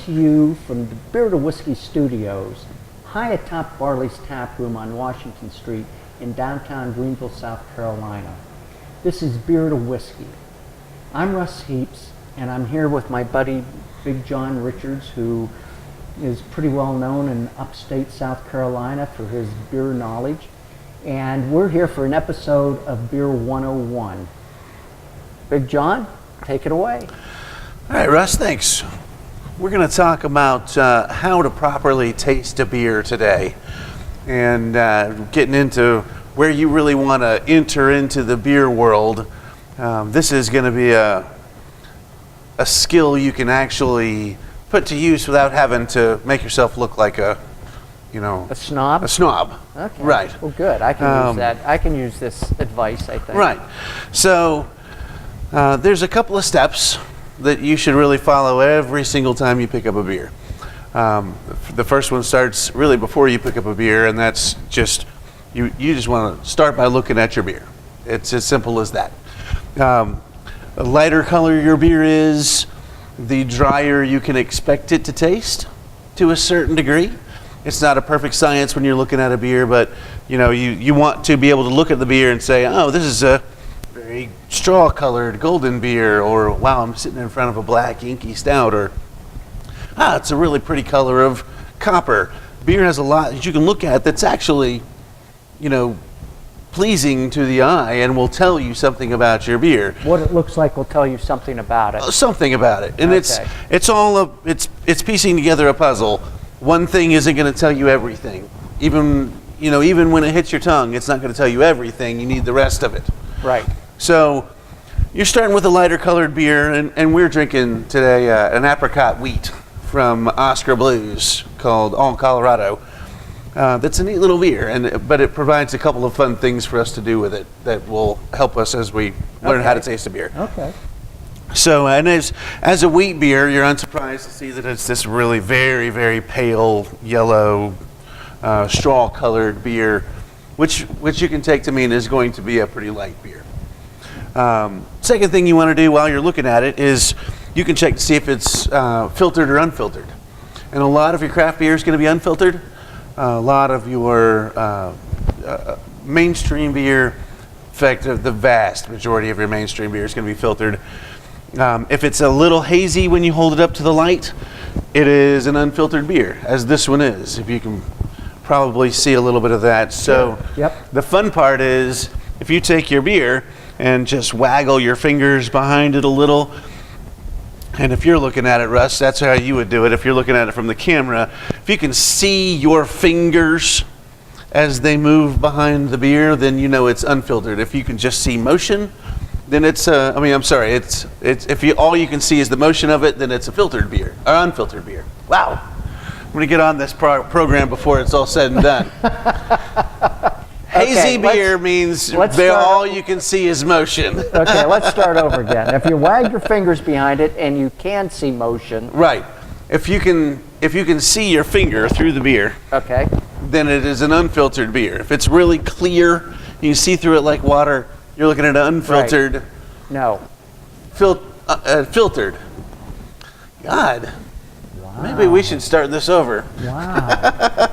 to you from the Beer to Whiskey Studios, high atop Barley's Tap Room on Washington Street in downtown Greenville, South Carolina. This is Beer to Whiskey. I'm Russ Heaps, and I'm here with my buddy Big John Richards, who is pretty well known in upstate South Carolina for his beer knowledge. And we're here for an episode of Beer 101. Big John, take it away. All right, Russ, thanks. We're going to talk about how to properly taste a beer today, and getting into where you really want to enter into the beer world. This is going to be a skill you can actually put to use without having to make yourself look like a snob? A snob. Okay. Right. Well, good. I can use that. I can use this advice, I think. Right. So there's a couple of steps that you should really follow every single time you pick up a beer. The first one starts really before you pick up a beer, and that's just, you just want to start by looking at your beer. It's as simple as that. The lighter color your beer is, the drier you can expect it to taste to a certain degree. It's not a perfect science when you're looking at a beer, but you want to be able to look at the beer and say, oh, this is a very straw colored golden beer, or wow, I'm sitting in front of a black inky stout, or it's a really pretty color of copper. Beer has a lot that you can look at that's actually pleasing to the eye and will tell you something about your beer. What it looks like will tell you something about it. Something about it. And okay. it's piecing together a puzzle. One thing isn't going to tell you everything. Even when it hits your tongue, it's not going to tell you everything. You need the rest of it. Right. So you're starting with a lighter colored beer, and we're drinking today an apricot wheat from Oscar Blues called All Colorado. That's a neat little beer, but it provides a couple of fun things for us to do with it that will help us as we learn how to taste a beer. Okay. So, and as a wheat beer, you're unsurprised to see that it's this really very, very pale yellow, straw-colored beer, which you can take to mean is going to be a pretty light beer. Second thing you want to do while you're looking at it is you can check to see if it's filtered or unfiltered. And a lot of your craft beer is going to be unfiltered. A lot of your mainstream beer, in fact, the vast majority of your mainstream beer is going to be filtered. If it's a little hazy when you hold it up to the light, it is an unfiltered beer, as this one is. If you can probably see a little bit of that. So yep. The fun part is if you take your beer and just waggle your fingers behind it a little, and if you're looking at it, Russ, that's how you would do it. If you're looking at it from the camera, if you can see your fingers as they move behind the beer, then you know it's unfiltered. If you can just see motion, then it's if all you can see is the motion of it, then it's a filtered beer or unfiltered beer. Wow, I'm gonna get on this program before it's all said and done. Hazy beer means all you can see is motion. Okay, let's start over again. If you wag your fingers behind it and you can see motion. Right. If you can see your finger through the beer, okay, then it is an unfiltered beer. If it's really clear, you can see through it like water, you're looking at an unfiltered. Right. No. Filtered. God. Wow. Maybe we should start this over. Wow.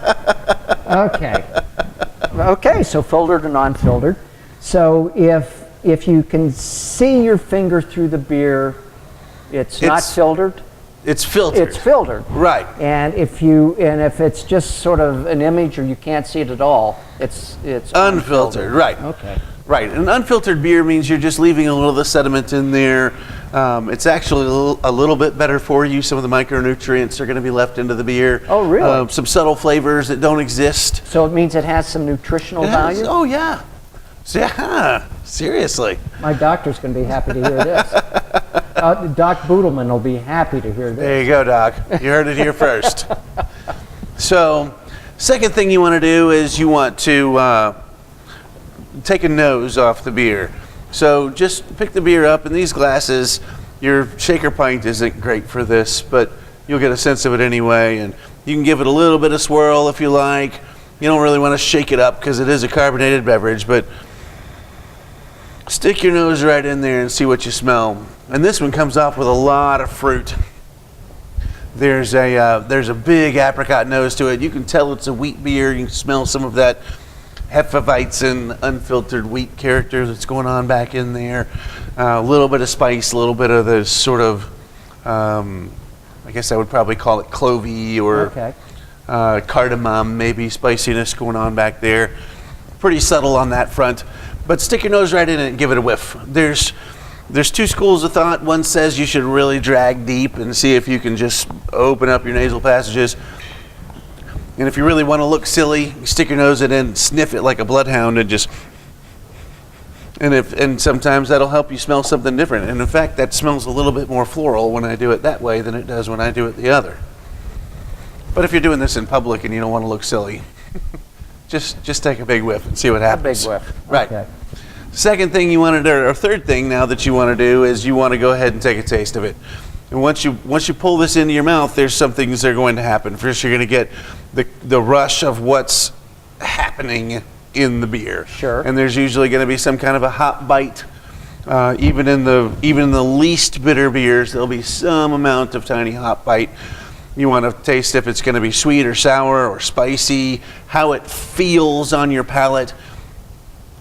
Okay, so filtered and unfiltered. So if you can see your finger through the beer, it's not filtered. It's filtered. It's filtered. Right. And if it's just sort of an image or you can't see it at all, it's unfiltered. Right. Okay. Right. An unfiltered beer means you're just leaving a little of the sediment in there. It's actually a little bit better for you. Some of the micronutrients are going to be left into the beer. Oh, really? Some subtle flavors that don't exist. So it means it has some nutritional value? Oh, yeah. Yeah, seriously. My doctor's going to be happy to hear this. Doc Boodleman will be happy to hear this. There you go, Doc. You heard it here first. So, second thing you want to do is you want to take a nose off the beer. So just pick the beer up in these glasses. Your shaker pint isn't great for this, but you'll get a sense of it anyway, and you can give it a little bit of swirl if you like. You don't really want to shake it up because it is a carbonated beverage, but stick your nose right in there and see what you smell. And this one comes off with a lot of fruit. There's a big apricot nose to it. You can tell it's a wheat beer. You can smell some of that Hefeweizen unfiltered wheat character that's going on back in there. A little bit of spice, a little bit of the sort of, I guess I would probably call it clovey or cardamom, maybe spiciness going on back there. Pretty subtle on that front, but stick your nose right in it and give it a whiff. There's two schools of thought. One says you should really drag deep and see if you can just open up your nasal passages. And if you really want to look silly, you stick your nose in and sniff it like a bloodhound and just, and sometimes that'll help you smell something different. And in fact, that smells a little bit more floral when I do it that way than it does when I do it the other. But if you're doing this in public and you don't want to look silly, just take a big whiff and see what happens. A big whiff. Right. Okay. Second thing you want to do, or third thing now that you want to do, is you want to go ahead and take a taste of it. And once you pull this into your mouth, there's some things that are going to happen. First, you're going to get the rush of what's happening in the beer. Sure. And there's usually going to be some kind of a hop bite. Even in the least bitter beers, there'll be some amount of tiny hop bite. You want to taste if it's going to be sweet or sour or spicy, how it feels on your palate.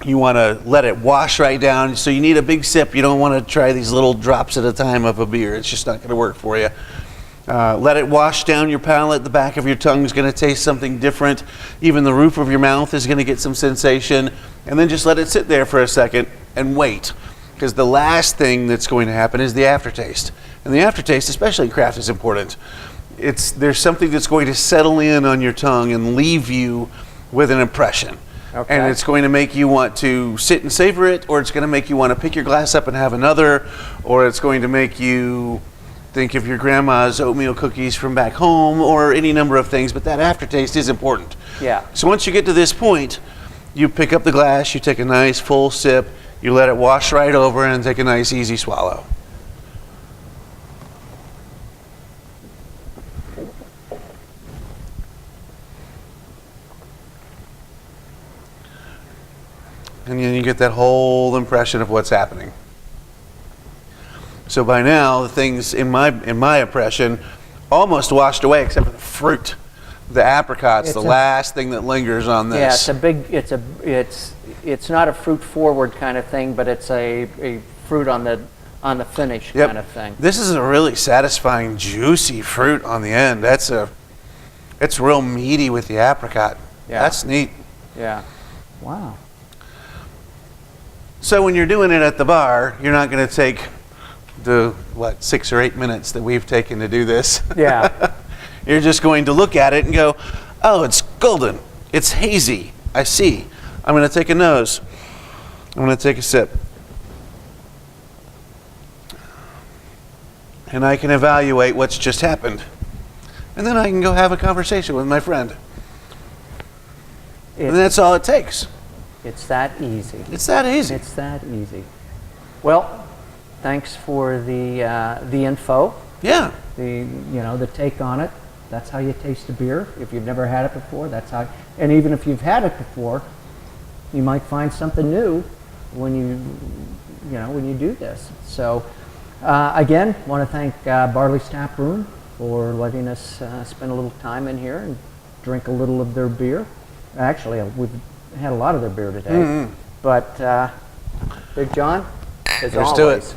You want to let it wash right down. So you need a big sip. You don't want to try these little drops at a time of a beer. It's just not going to work for you. Let it wash down your palate. The back of your tongue is going to taste something different. Even the roof of your mouth is going to get some sensation. And then just let it sit there for a second and wait. Because the last thing that's going to happen is the aftertaste. And the aftertaste, especially in craft, is important. There's something that's going to settle in on your tongue and leave you with an impression. Okay. And it's going to make you want to sit and savor it, or it's going to make you want to pick your glass up and have another, or it's going to make you think of your grandma's oatmeal cookies from back home, or any number of things, but that aftertaste is important. Yeah. So once you get to this point, you pick up the glass, you take a nice full sip, you let it wash right over, and take a nice easy swallow. And then you get that whole impression of what's happening. So by now, the things in my impression almost washed away, except for the fruit. The apricot's the last thing that lingers on this. Yeah, it's not a fruit forward kind of thing, but it's a fruit on the finish kind of thing. This is a really satisfying, juicy fruit on the end. It's real meaty with the apricot. Yeah. That's neat. Yeah. Wow. So when you're doing it at the bar, you're not going to take the 6 or 8 minutes that we've taken to do this. Yeah. You're just going to look at it and go, oh, it's golden. It's hazy. I see. I'm going to take a nose. I'm going to take a sip. And I can evaluate what's just happened. And then I can go have a conversation with my friend. And that's all it takes. It's that easy. It's that easy. It's that easy. Well, thanks for the info. Yeah. The take on it. That's how you taste a beer. If you've never had it before, that's how. And even if you've had it before, you might find something new when you do this. So, again, want to thank Barley's Tap Room for letting us spend a little time in here and drink a little of their beer. Actually, we've had a lot of their beer today. Mm-hmm. But Big John, as always. Here's to it.